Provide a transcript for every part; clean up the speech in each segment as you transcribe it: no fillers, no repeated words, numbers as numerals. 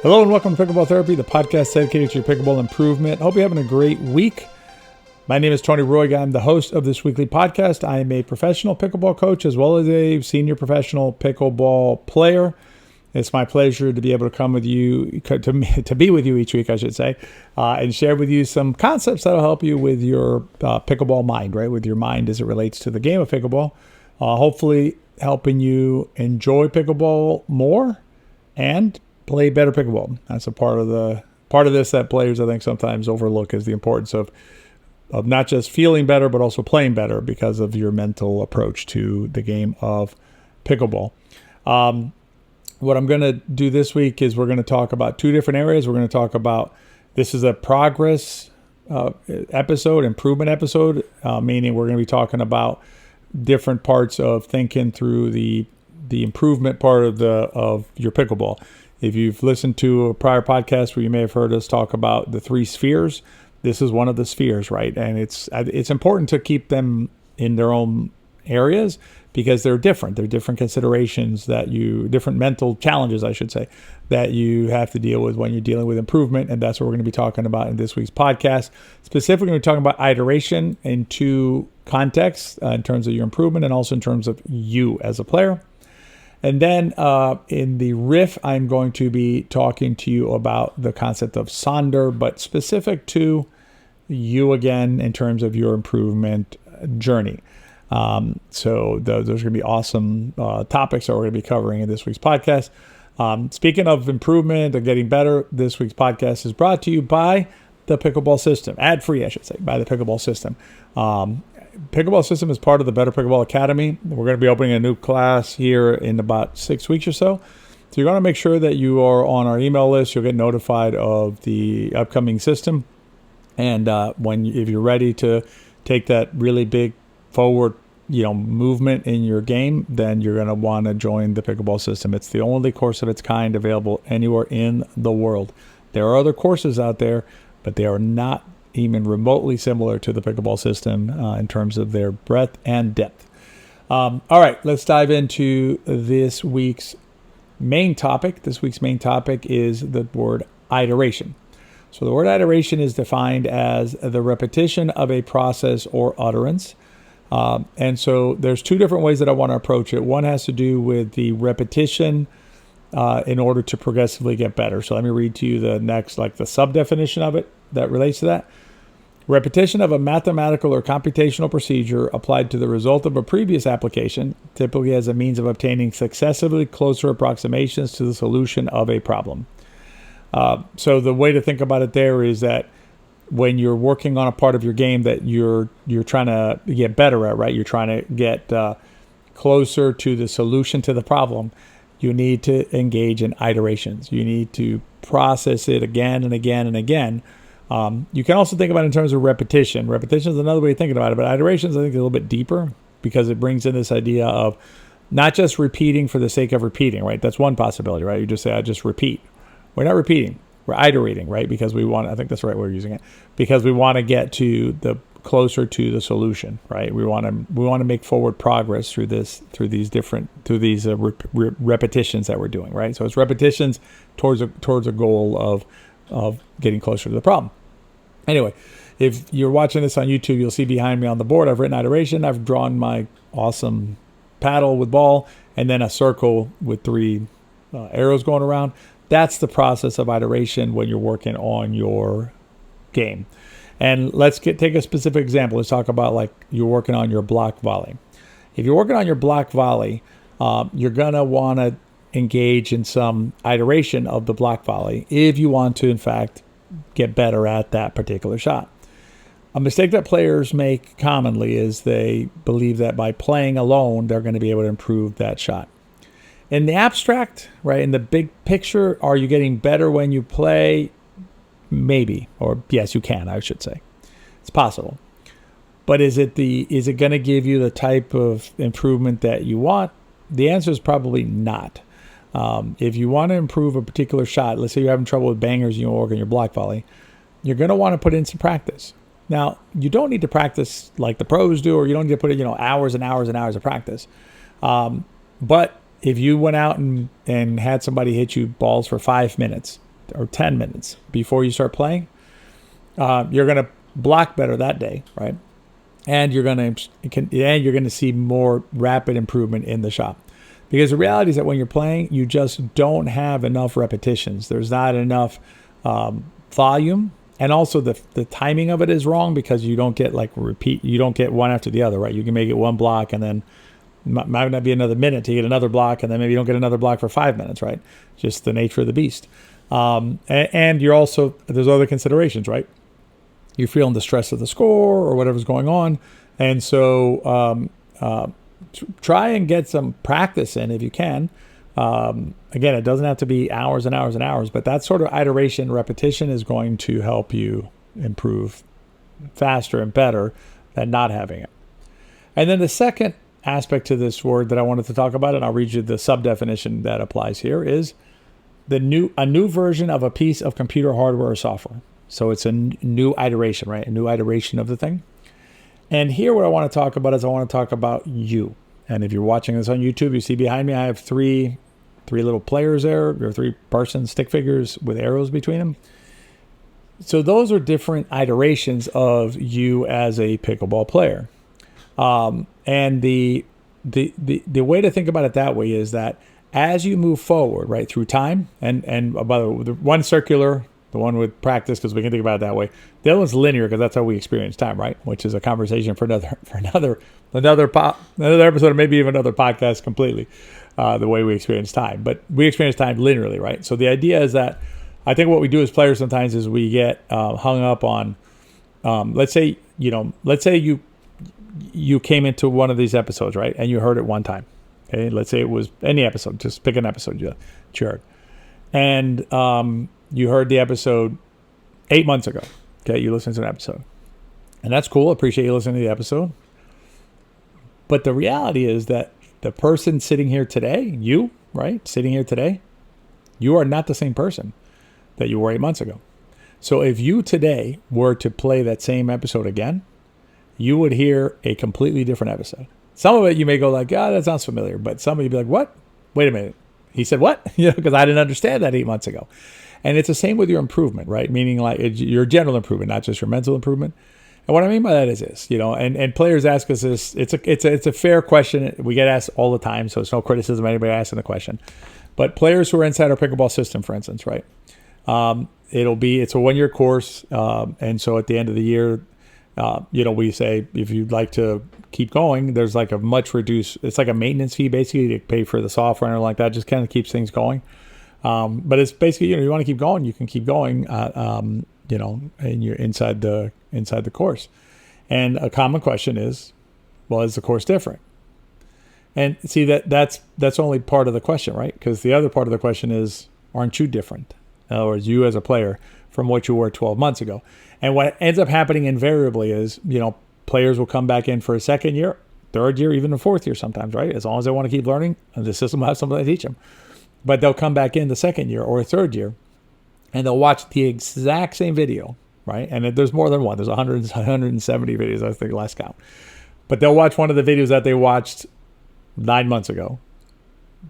Hello and welcome to Pickleball Therapy, the podcast dedicated to your pickleball improvement. Hope you're having a great week. My name is Tony Roy. I'm the host of this weekly podcast. I am a professional pickleball coach as well as a senior professional pickleball player. It's my pleasure to be able to come with you, to be with you each week, I should say, and share with you some concepts that'll help you with your pickleball mind, right? With your mind as it relates to the game of pickleball. Hopefully helping you enjoy pickleball more and play better pickleball. That's a part of this that players, I think, sometimes overlook, is the importance of not just feeling better, but also playing better because of your mental approach to the game of pickleball. What I'm going to do this week is we're going to talk about two different areas. We're going to talk about, this is a progress episode, improvement episode, meaning we're going to be talking about different parts of thinking through the improvement part of your pickleball. If you've listened to a prior podcast where you may have heard us talk about the three spheres, this is one of the spheres, right? And it's important to keep them in their own areas because they're different. They're different considerations different mental challenges, I should say, that you have to deal with when you're dealing with improvement. And that's what we're going to be talking about in this week's podcast. Specifically, we're talking about iteration in two contexts, in terms of your improvement and also in terms of you as a player. And then in the riff, I'm going to be talking to you about the concept of sonder, but specific to you again in terms of your improvement journey. So those are going to be awesome topics that we're going to be covering in this week's podcast. Speaking of improvement and getting better, this week's podcast is brought to you by the Pickleball System. Ad-free, I should say, by the Pickleball System. Pickleball System is part of the Better Pickleball Academy. We're going to be opening a new class here in about 6 weeks or so. So you're going to make sure that you are on our email list. You'll get notified of the upcoming system. And if you're ready to take that really big forward, movement in your game, then you're going to want to join the Pickleball System. It's the only course of its kind available anywhere in the world. There are other courses out there, but they are not even remotely similar to the Pickleball System in terms of their breadth and depth. All right, let's dive into this week's main topic. This week's main topic is the word iteration. So the word iteration is defined as the repetition of a process or utterance. And so there's two different ways that I want to approach it. One has to do with the repetition in order to progressively get better. So let me read to you the next, the sub-definition of it that relates to that. Repetition of a mathematical or computational procedure applied to the result of a previous application, typically as a means of obtaining successively closer approximations to the solution of a problem. So the way to think about it there is that when you're working on a part of your game that you're trying to get better at, right? You're trying to get closer to the solution to the problem. You need to engage in iterations. You need to process it again and again and again. You can also think about it in terms of repetition. Repetition is another way of thinking about it, but iterations, I think, are a little bit deeper because it brings in this idea of not just repeating for the sake of repeating, right? That's one possibility, right? You just say, I just repeat. We're not repeating. We're iterating, right? Because I think that's the right way of using it, because we want to get to the closer to the solution, right? We want to make forward progress through these repetitions that we're doing, right? So it's repetitions towards a goal of getting closer to the problem. Anyway, if you're watching this on YouTube, you'll see behind me on the board, I've written iteration. I've drawn my awesome paddle with ball and then a circle with three arrows going around. That's the process of iteration when you're working on your game. And let's take a specific example. Let's talk about you're working on your block volley. If you're working on your block volley, you're going to want to engage in some iteration of the block volley if you want to, in fact, get better at that particular shot. A mistake that players make commonly is they believe that by playing alone, they're going to be able to improve that shot. In the abstract, right, in the big picture, are you getting better when you play? Maybe, or yes, you can, I should say. It's possible. But is it going to give you the type of improvement that you want? The answer is probably not. If you want to improve a particular shot, let's say you're having trouble with bangers and you work on your block volley, you're going to want to put in some practice. Now, you don't need to practice like the pros do, or you don't need to put in, hours and hours and hours of practice. But if you went out and had somebody hit you balls for 5 minutes, or 10 minutes before you start playing, you're going to block better that day, right? And you're going to see more rapid improvement in the shot. Because the reality is that when you're playing, you just don't have enough repetitions. There's not enough volume. And also the timing of it is wrong because you don't get you don't get one after the other, right? You can make it one block and then might not be another minute to get another block, and then maybe you don't get another block for 5 minutes, right? Just the nature of the beast. And you're also, there's other considerations, right? You're feeling the stress of the score or whatever's going on. And so try and get some practice in if you can. Again, it doesn't have to be hours and hours and hours, but that sort of iteration, repetition is going to help you improve faster and better than not having it. And then the second aspect to this word that I wanted to talk about, and I'll read you the sub-definition that applies here, is a new version of a piece of computer hardware or software. So it's a new iteration, right? A new iteration of the thing. And here what I want to talk about is I want to talk about you. And if you're watching this on YouTube, you see behind me I have three little players there, or 3-person stick figures with arrows between them. So those are different iterations of you as a pickleball player. And the way to think about it that way is that as you move forward, right, through time, and by the way, the one circular, the one with practice, because we can think about it that way. The other one's linear, because that's how we experience time, right? Which is a conversation for another episode, or maybe even another podcast completely. The way we experience time, but we experience time linearly, right? So the idea is that I think what we do as players sometimes is we get hung up on, let's say you came into one of these episodes, right, and you heard it one time. Okay, let's say it was any episode. Just pick an episode you heard, and you heard the episode 8 months ago. Okay, you listened to an episode, and that's cool. Appreciate you listening to the episode. But the reality is that the person sitting here today, you, right, sitting here today, you are not the same person that you were 8 months ago. So if you today were to play that same episode again, you would hear a completely different episode. Some of it you may go like, that sounds familiar. But some of you be like, what? Wait a minute. He said what? Because I didn't understand that 8 months ago. And it's the same with your improvement, right? Meaning like your general improvement, not just your mental improvement. And what I mean by that is this, and players ask us this. It's a fair question. We get asked all the time, so it's no criticism of anybody asking the question. But players who are inside our pickleball system, for instance, right? It's a 1-year course, and so at the end of the year, we say if you'd like to keep going, there's like a much reduced. It's like a maintenance fee basically to pay for the software and like that. Just kind of keeps things going. But it's basically you want to keep going, you can keep going. And you're inside the course. And a common question is, well, is the course different? And see that's only part of the question, right? Because the other part of the question is, aren't you different? In other words, you as a player from what you were 12 months ago. And what ends up happening invariably is, players will come back in for a second year, third year, even a fourth year sometimes, right? As long as they want to keep learning, and the system will have something to teach them. But they'll come back in the second year or third year, and they'll watch the exact same video, right? And there's more than one. There's 170 videos, I think, last count. But they'll watch one of the videos that they watched 9 months ago.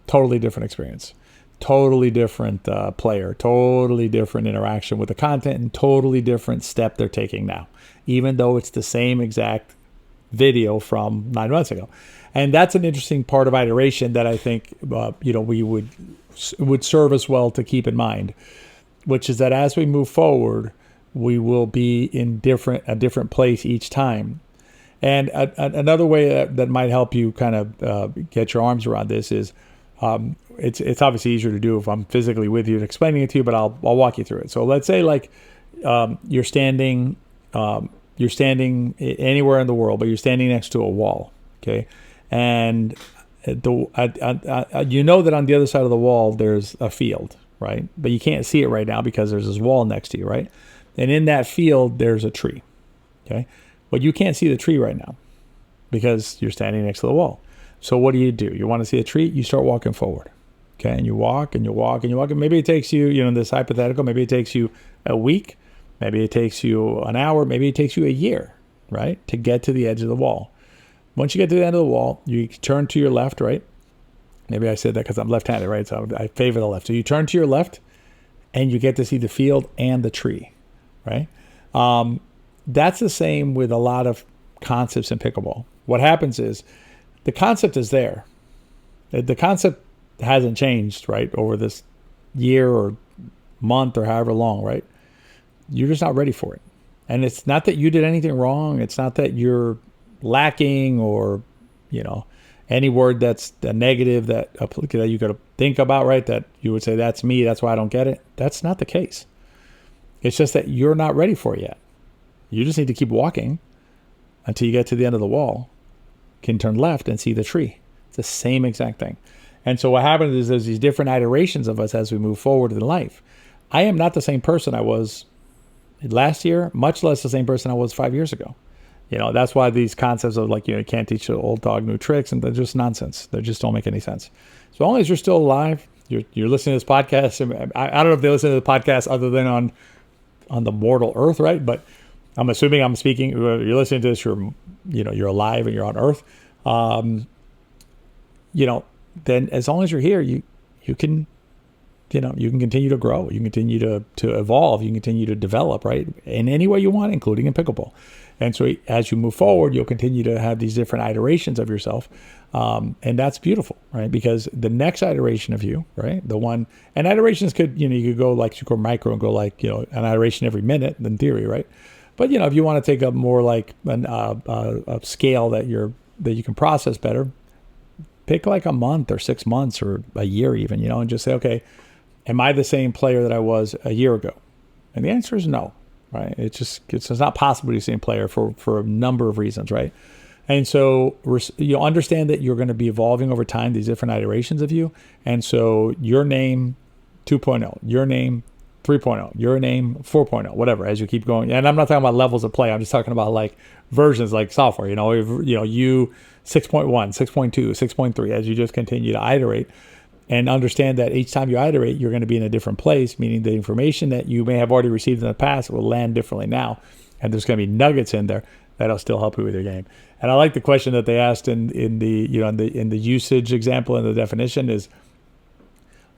Totally different experience. Totally different player. Totally different interaction with the content, and totally different step they're taking now, even though it's the same exact video from 9 months ago. And that's an interesting part of iteration that I think we would serve us well to keep in mind, which is that as we move forward, we will be in a different place each time. And another way that might help you kind of get your arms around this is it's obviously easier to do if I'm physically with you and explaining it to you, but I'll walk you through it. So let's say you're standing anywhere in the world, but you're standing next to a wall, okay? And you know that on the other side of the wall there's a field, right? But you can't see it right now because there's this wall next to you, right? And in that field there's a tree, okay? But you can't see the tree right now because you're standing next to the wall. So what do? You want to see a tree? You start walking forward, okay? And you walk and you walk and you walk. And maybe it takes you, in this hypothetical, maybe it takes you a week, maybe it takes you an hour, maybe it takes you a year, right, to get to the edge of the wall. Once you get to the end of the wall, you turn to your left, right? Maybe I said that because I'm left-handed, right? So I favor the left. So you turn to your left and you get to see the field and the tree, right? That's the same with a lot of concepts in pickleball. What happens is the concept is there. The concept hasn't changed, right, over this year or month or however long, right? You're just not ready for it. And it's not that you did anything wrong. It's not that you're lacking or, any word that's a negative that you got to think about, right? That you would say, that's me, that's why I don't get it. That's not the case. It's just that you're not ready for it yet. You just need to keep walking until you get to the end of the wall, can turn left and see the tree. It's the same exact thing. And so what happens is there's these different iterations of us as we move forward in life. I am not the same person I was last year, much less the same person I was 5 years ago. That's why these concepts of you can't teach an old dog new tricks, and they're just nonsense. They just don't make any sense. So as long as you're still alive, you're listening to this podcast. I don't know if they listen to the podcast other than on the mortal earth, right? But I'm assuming I'm speaking. You're listening to this. You're alive and you're on Earth. Then as long as you're here, you can continue to grow. You can continue to evolve. You can continue to develop, right? In any way you want, including in pickleball. And so as you move forward, you'll continue to have these different iterations of yourself. And that's beautiful, right? Because the next iteration of you, right? And iterations could, you could go like super micro and go an iteration every minute in theory, right? But, if you want to take a more like a scale that you can process better, pick like a month or 6 months or a year even, and just say, okay, am I the same player that I was a year ago? And the answer is no, right? It's not possible to be the same player for a number of reasons, right? And so you understand that you're going to be evolving over time, these different iterations of you. And so your name 2.0, your name 3.0, your name 4.0, whatever, as you keep going. And I'm not talking about levels of play. I'm just talking about like versions like software, you 6.1, 6.2, 6.3, as you just continue to iterate. And understand that each time you iterate, you're going to be in a different place, meaning the information that you may have already received in the past will land differently now. And there's going to be nuggets in there that'll still help you with your game. And I like the question that they asked in the usage example and the definition is,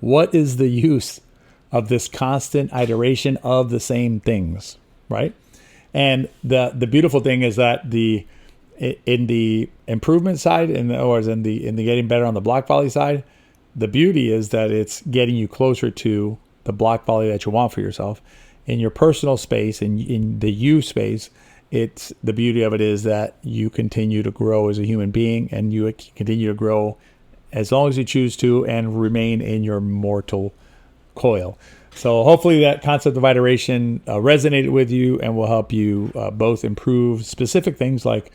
what is the use of this constant iteration of the same things, right? And the beautiful thing is that in the improvement side, in the getting better on the block volley side, the beauty is that it's getting you closer to the block volley that you want for yourself. In your personal space, in the you space, the beauty of it is that you continue to grow as a human being, and you continue to grow as long as you choose to and remain in your mortal coil. So hopefully that concept of iteration resonated with you and will help you both improve specific things like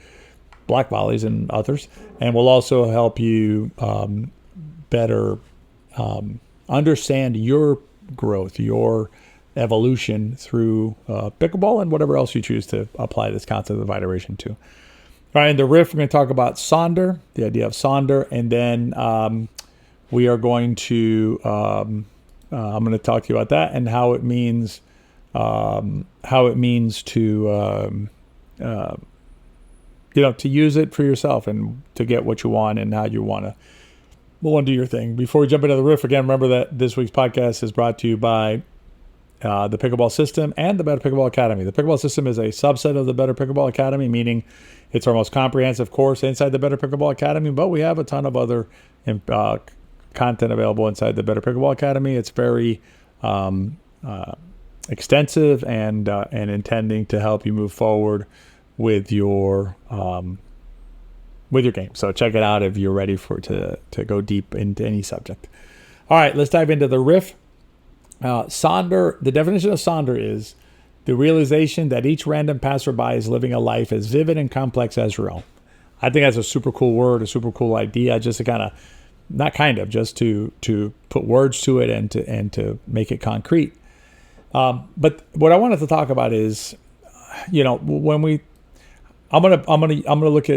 block volleys and others, and will also help you better understand your growth, your evolution through pickleball and whatever else you choose to apply this concept of iteration to. All right, in the riff, we're going to talk about sonder, the idea of sonder, and then we are going to I'm going to talk to you about that and how it means to to use it for yourself and to get what you want and how you want to do your thing. Before we jump into the riff, again, remember that this week's podcast is brought to you by the Pickleball System and the Better Pickleball Academy. The Pickleball System is a subset of the Better Pickleball Academy, meaning it's our most comprehensive course inside the Better Pickleball Academy, but we have a ton of other content available inside the Better Pickleball Academy. It's very extensive and intending to help you move forward with your game. So check it out if you're ready to go deep into any subject. All right, let's dive into the riff. Sonder, the definition of sonder is the realization that each random passerby is living a life as vivid and complex as your own. I think that's a super cool word, a super cool idea, just to just to put words to it and to make it concrete. But what I wanted to talk about is, when we're going to look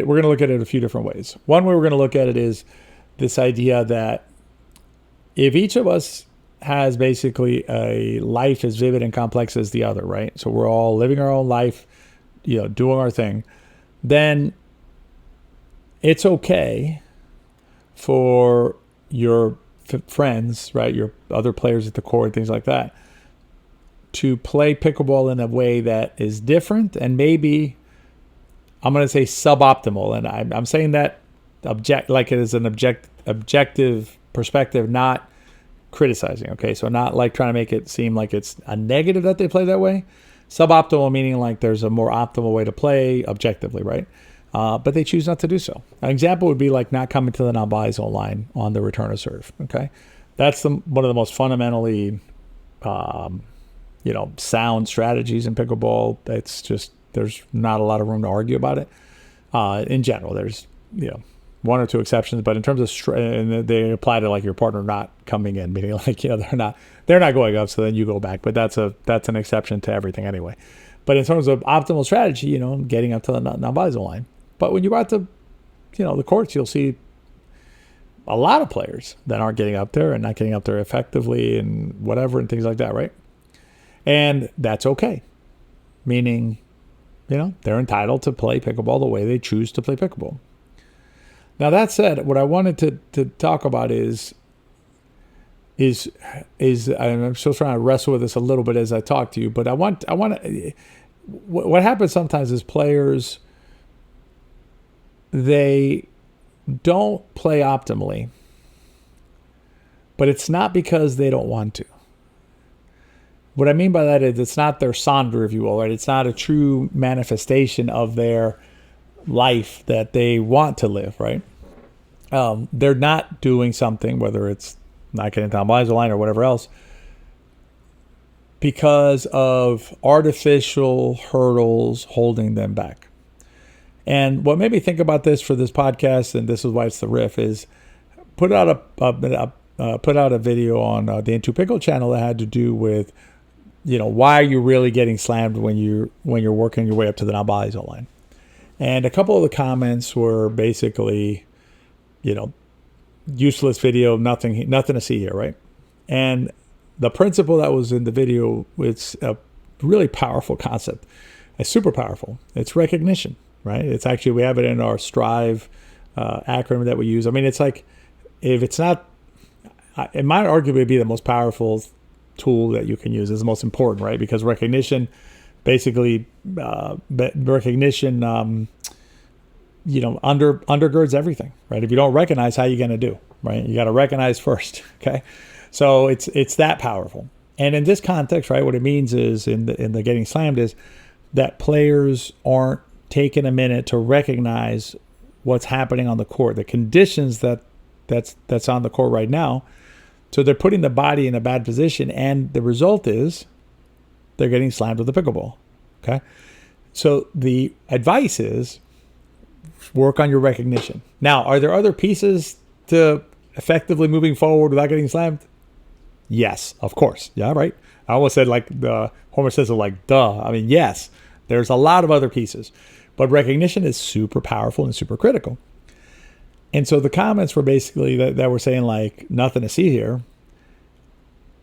at it a few different ways. One way we're going to look at it is this idea that if each of us has basically a life as vivid and complex as the other, right? So we're all living our own life, doing our thing, then it's okay for your friends, right? Your other players at the court, things like that, to play pickleball in a way that is different and maybe, I'm going to say, suboptimal. And I'm saying that like it is an objective perspective, not criticizing. Okay, so not like trying to make it seem like it's a negative that they play that way. Suboptimal meaning like there's a more optimal way to play objectively, right? But they choose not to do so. An example would be like not coming to the non-volley zone line on the return of serve. Okay, that's one of the most fundamentally, sound strategies in pickleball. It's just there's not a lot of room to argue about it. In general, there's one or two exceptions, but in terms of and they apply to like your partner not coming in, meaning like they're not going up, so then you go back. But that's an exception to everything anyway. But in terms of optimal strategy, getting up to the non-volley zone line. But when you're out to, the courts, you'll see a lot of players that aren't getting up there and not getting up there effectively and whatever and things like that, right? And that's okay, meaning, they're entitled to play pickleball the way they choose to play pickleball. Now that said, what I wanted to talk about is I'm still trying to wrestle with this a little bit as I talk to you, but I want what happens sometimes is players, they don't play optimally, but it's not because they don't want to. What I mean by that is it's not their sonder, if you will, right? It's not a true manifestation of their life that they want to live, right? They're not doing something, whether it's not getting down by the line or whatever else, because of artificial hurdles holding them back. And what made me think about this for this podcast, and this is why it's the riff, is put out a video on the Into Pickle channel that had to do with, why are you really getting slammed when you're working your way up to the non-volley zone line. And a couple of the comments were basically, useless video, nothing to see here, right? And the principle that was in the video, it's a really powerful concept. It's super powerful. It's recognition, right? It's actually, we have it in our Strive acronym that we use. I mean, it's like, if it's not, it might arguably be the most powerful tool that you can use. It's the most important, right? Because recognition, basically, undergirds everything, right? If you don't recognize, how are you going to do, right? You got to recognize first, okay? So it's that powerful. And in this context, right, what it means is in the getting slammed is that players aren't taking a minute to recognize what's happening on the court, the conditions that's on the court right now. So they're putting the body in a bad position, and the result is they're getting slammed with the pickleball, okay? So the advice is work on your recognition. Now, are there other pieces to effectively moving forward without getting slammed? Yes, of course. Yeah, right. I almost said like the Homer says it like duh. I mean, yes, there's a lot of other pieces, but recognition is super powerful and super critical. And so the comments were basically that were saying like nothing to see here.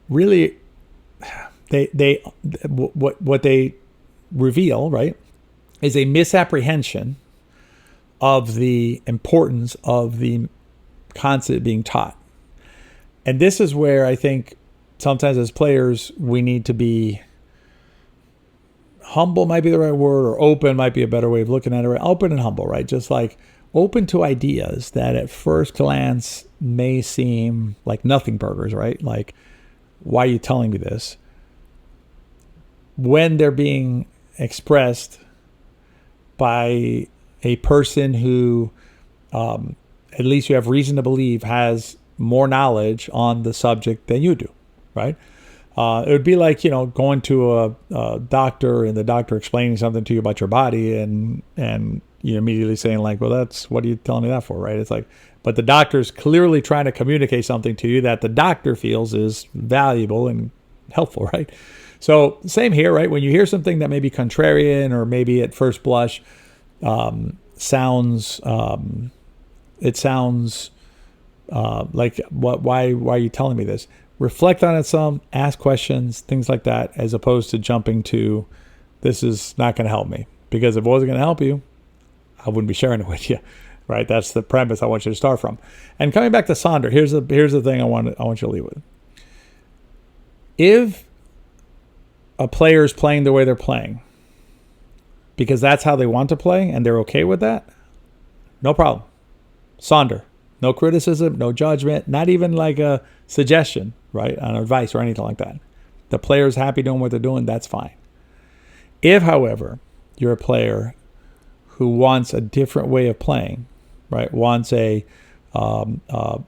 Really, what they reveal, right, is a misapprehension of the importance of the concept being taught. And this is where I think sometimes as players, we need to be humble, might be the right word, or open might be a better way of looking at it. Right? Open and humble, right? Just like open to ideas that at first glance may seem like nothing burgers, right? Like, why are you telling me this? When they're being expressed by a person who, at least you have reason to believe, has more knowledge on the subject than you do, right? It would be like, going to a doctor and the doctor explaining something to you about your body and you immediately saying like, well, what are you telling me that for, right? It's like, but the doctor's clearly trying to communicate something to you that the doctor feels is valuable and helpful, right? So same here, right? When you hear something that may be contrarian or maybe at first blush sounds like, why are you telling me this? Reflect on it some, ask questions, things like that, as opposed to jumping to, this is not going to help me. Because if it wasn't going to help you, I wouldn't be sharing it with you, right? That's the premise I want you to start from. And coming back to sonder, here's the thing I want you to leave with. If a player is playing the way they're playing because that's how they want to play and they're okay with that, no problem. Sonder. No criticism, no judgment, not even like a suggestion, right? On advice or anything like that. The player's happy doing what they're doing, that's fine. If, however, you're a player who wants a different way of playing, right? Wants a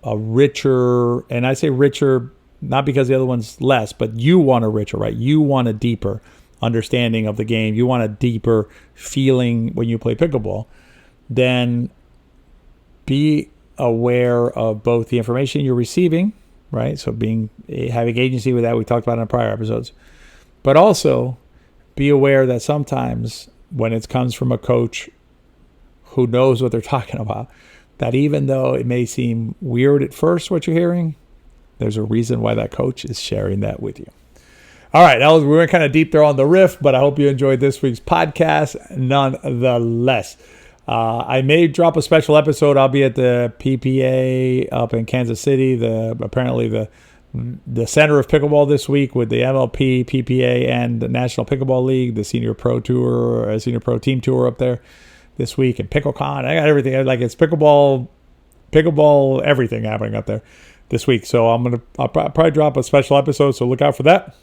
richer, and I say richer not because the other one's less, but you want a richer, right? You want a deeper understanding of the game. You want a deeper feeling when you play pickleball. Then be aware of both the information you're receiving, right? So having agency with that, we talked about in prior episodes, but also be aware that sometimes when it comes from a coach who knows what they're talking about, that even though it may seem weird at first what you're hearing, there's a reason why that coach is sharing that with you. All right, we went kind of deep there on the riff, but I hope you enjoyed this week's podcast nonetheless. I may drop a special episode. I'll be at the PPA up in Kansas City, apparently the center of pickleball this week with the MLP, PPA, and the National Pickleball League, the Senior Pro Tour, Senior Pro Team Tour up there this week, and PickleCon. I got everything. Like it's pickleball, everything happening up there this week. So I'll probably drop a special episode, so look out for that.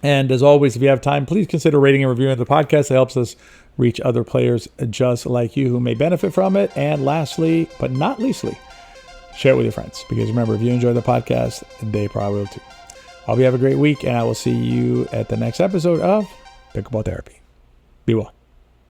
And as always, if you have time, please consider rating and reviewing the podcast. It helps us reach other players just like you who may benefit from it. And lastly, but not leastly, share it with your friends. Because remember, if you enjoy the podcast, they probably will too. I hope you have a great week, and I will see you at the next episode of Pickleball Therapy. Be well.